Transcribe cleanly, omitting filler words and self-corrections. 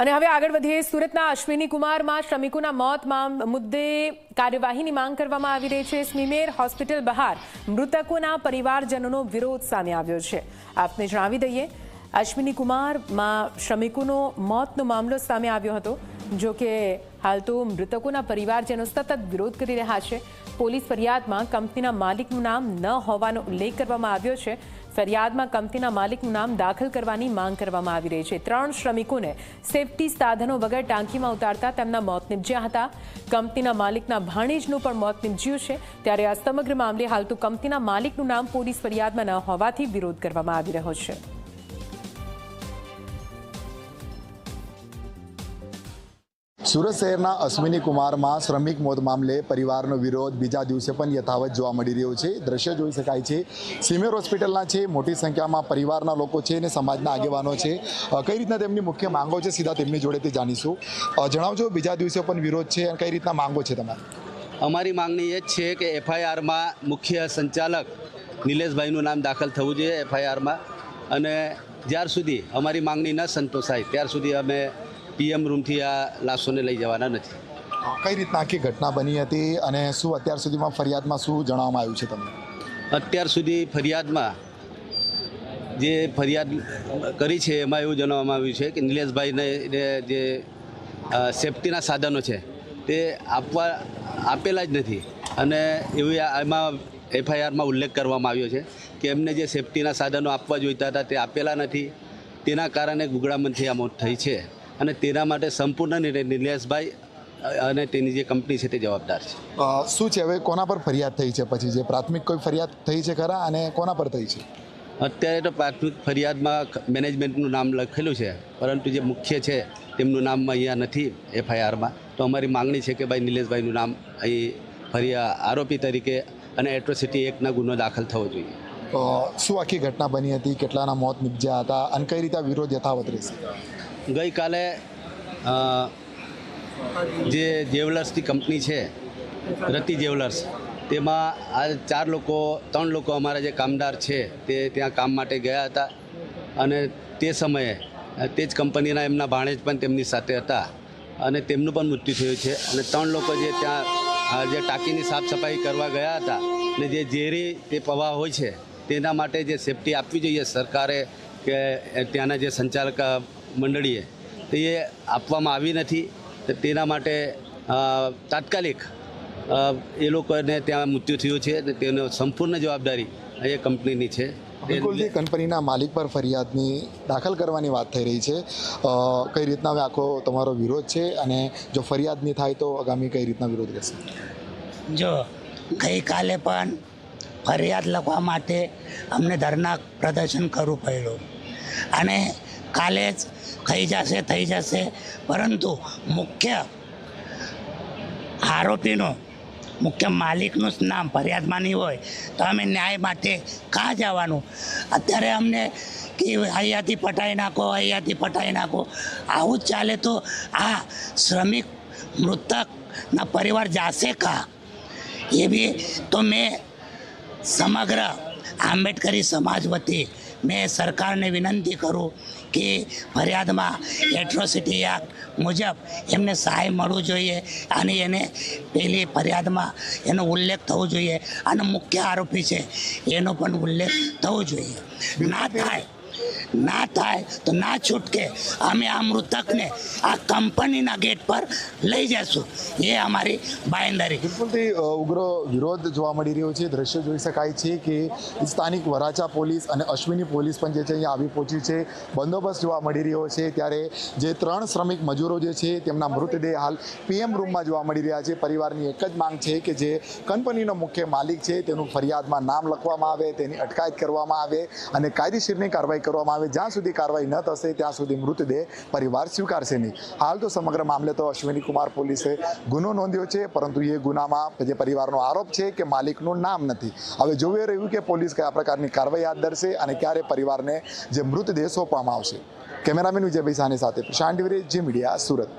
અને હવે આગળ વધીએ સુરતના અશ્વિની કુમારમાં શ્રમિકોના મોત મુદ્દે કાર્યવાહીની માંગ કરવામાં આવી રહી છે। સ્મીમેર હોસ્પિટલ બહાર મૃતકોના પરિવારજનોનો વિરોધ સામે આવ્યો છે। આપને જણાવી દઈએ, અશ્વિની કુમારમાં શ્રમિકોનો મોતનો મામલો સામે આવ્યો હતો। જો કે હાલ તો મૃતકોના પરિવારજનો સતત વિરોધ કરી રહ્યા છે। પોલીસ ફરિયાદમાં કંપનીના માલિકનું નામ ન હોવાનો ઉલ્લેખ કરવામાં આવ્યો છે। ફરિયાદમાં કંપનીના માલિકનું નામ દાખલ કરવાની માંગ કરવામાં આવી રહી છે। 3 શ્રમિકોને સેફટી સાધનો વગર ટાંકીમાં ઉતારતા તેમના મોત નિપજ્યા હતા। કંપનીના માલિકના ભાણેજનું પણ મોત નિપજ્યું છે। ત્યારે આ સમગ્ર મામલે હાલ તો કંપનીના માલિકનું નામ પોલીસ ફરિયાદમાં ન હોવાથી વિરોધ કરવામાં આવી રહ્યો છે। સુરત શહેરના અશ્વિની કુમારમાં શ્રમિક મોત મામલે પરિવારનો વિરોધ બીજા દિવસે પણ યથાવત જોવા મળી રહ્યો છે। દ્રશ્ય જોઈ શકાય છે, સિમેર હોસ્પિટલના છે, મોટી સંખ્યામાં પરિવારના લોકો છે અને સમાજના આગેવાનો છે। કઈ રીતના તેમની મુખ્ય માંગો છે, સીધા તેમની જોડેથી જાણીશું। જણાવજો, બીજા દિવસે પણ વિરોધ છે અને કઈ રીતના માંગો છે તમારી? અમારી માંગણી એ જ છે કે એફઆઈઆરમાં મુખ્ય સંચાલક નિલેશભાઈનું નામ દાખલ થવું જોઈએ એફઆઈઆરમાં, અને જ્યાર સુધી અમારી માંગણી ન સંતોષાય ત્યાર સુધી અમે પીએમ રૂમથી આ લાશોને લઈ જવાના નથી। કઈ રીતના આખી ઘટના બની હતી અને શું અત્યાર સુધીમાં ફરિયાદમાં શું જણાવવામાં આવ્યું છે તમને? અત્યાર સુધી ફરિયાદમાં જે ફરિયાદ કરી છે એમાં એવું જણાવવામાં આવ્યું છે કે નિલેશભાઈને જે સેફટીના સાધનો છે તે આપેલા જ નથી, અને એવી એમાં એફઆઈઆરમાં ઉલ્લેખ કરવામાં આવ્યો છે કે એમને જે સેફટીના સાધનો આપવા જોઈતા હતા તે આપેલા નથી। તેના કારણે ગુગળામણથી આ મોત થઈ છે, અને તેના માટે સંપૂર્ણ નિલેશભાઈ અને તેની જે કંપની છે તે જવાબદાર છે। શું છે, હવે કોના પર ફરિયાદ થઈ છે? પછી જે પ્રાથમિક કોઈ ફરિયાદ થઈ છે ખરા, અને કોના પર થઈ છે? અત્યારે તો પ્રાથમિક ફરિયાદમાં મેનેજમેન્ટનું નામ લખેલું છે, પરંતુ જે મુખ્ય છે તેમનું નામ અહીંયા નથી એફઆઈઆરમાં। તો અમારી માંગણી છે કે ભાઈ નિલેશભાઈનું નામ અહીં આરોપી તરીકે અને એટ્રોસિટી એક્ટના ગુનો દાખલ થવો જોઈએ। શું આખી ઘટના બની હતી, કેટલાના મોત નિપજ્યા હતા અને કઈ રીતે વિરોધ યથાવત રહેશે? ગઈકાલે જે જેવલર્સની કંપની છે રતિ જેવલર્સ, તેમાં આ 3 લોકો અમારા જે કામદાર છે તે ત્યાં કામ માટે ગયા હતા, અને તે સમયે તે જ કંપનીના એમના ભાણેજ પણ તેમની સાથે હતા, અને તેમનું પણ મૃત્યુ થયું છે। અને 3 લોકો જે ત્યાં જે ટાંકીની સાફ સફાઈ કરવા ગયા હતા ને જે ઝેરી તે પ્રવાહ હોય છે તેના માટે જે સેફટી આપવી જોઈએ સરકારે કે ત્યાંના જે સંચાલક મંડળીએ, તે આપવામાં આવી નથી। તેના માટે તાત્કાલિક એ લોકોને ત્યાં મૃત્યુ થયું છે, અને તેનો સંપૂર્ણ જવાબદારી એ કંપનીની છે। બિલકુલ, જે કંપનીના માલિક પર ફરિયાદની દાખલ કરવાની વાત થઈ રહી છે, કઈ રીતના હવે આખો તમારો વિરોધ છે, અને જો ફરિયાદ નહીં થાય તો આગામી કઈ રીતના વિરોધ રહેશે? જો ગઈકાલે પણ ફરિયાદ લખવા માટે અમને ધરના પ્રદર્શન કરવું પડ્યું, અને કાલે જ થઈ જશે, પરંતુ મુખ્ય આરોપીનું મુખ્ય માલિકનું જ નામ ફરિયાદમાં નહીં હોય તો અમે ન્યાય માટે કાં જવાનું? અત્યારે અમને કે અહીંયાથી પટાઈ નાખો, આવું જ ચાલે તો આ શ્રમિક મૃતકના પરિવાર જાશે કાં? એ બી તો મેં સમગ્ર આંબેડકરી સમાજ વતી મેં સરકારને વિનંતી કરું કે ફરિયાદમાં એટ્રોસિટી એક્ટ મુજબ એમને સહાય મળવું જોઈએ, અને એને પેલી ફરિયાદમાં એનો ઉલ્લેખ થવો જોઈએ, અને મુખ્ય આરોપી છે એનો પણ ઉલ્લેખ થવો જોઈએ। ના થાય તો ના છૂટકે અમે આ મૃતકને આ કંપનીના ગેટ પર લઈ જશું, એ અમારી બાંયધરી। બિલકુલથી ઉગ્ર વિરોધ જોવા મળી રહ્યો છે। દ્રશ્ય જોઈ શકાય છે કે સ્થાનિક વરાછા પોલીસ અને અશ્વિની પોલીસ પણ જે છે અહીંયા આવી પહોંચી છે, બંદોબસ્ત જોવા મળી રહ્યો છે। ત્યારે જે 3 શ્રમિક મજૂરો જે છે તેમના મૃતદેહ હાલ પીએમ રૂમમાં જોવા મળી રહ્યા છે। પરિવારની એક જ માંગ છે કે જે કંપનીનો મુખ્ય માલિક છે તેનું ફરિયાદમાં નામ લખવામાં આવે, તેની અટકાયત કરવામાં આવે અને કાયદેસરની કાર્યવાહી કરવામાં આવે। જ્યાં સુધી કાર્યવાહી ન થશે ત્યાં સુધી મૃતદેહ પરિવાર સ્વીકારશે નહીં। હાલ તો સમગ્ર મામલે તો અશ્વિની કુમાર પોલીસે ગુનો નોંધ્યો છે, પરંતુ એ ગુનામાં જે પરિવારનો આરોપ છે કે માલિકનું નામ નથી। હવે જોઈ રહ્યું કે પોલીસ કયા પ્રકારની કાર્યવાહી હાથ ધરશે અને ક્યારે પરિવારને જે મૃતદેહ સોંપવામાં આવશે। કેમેરામેન વિજયભાઈ સાની સાથે પ્રશાંત ડિવરે, જી મીડિયા, સુરત।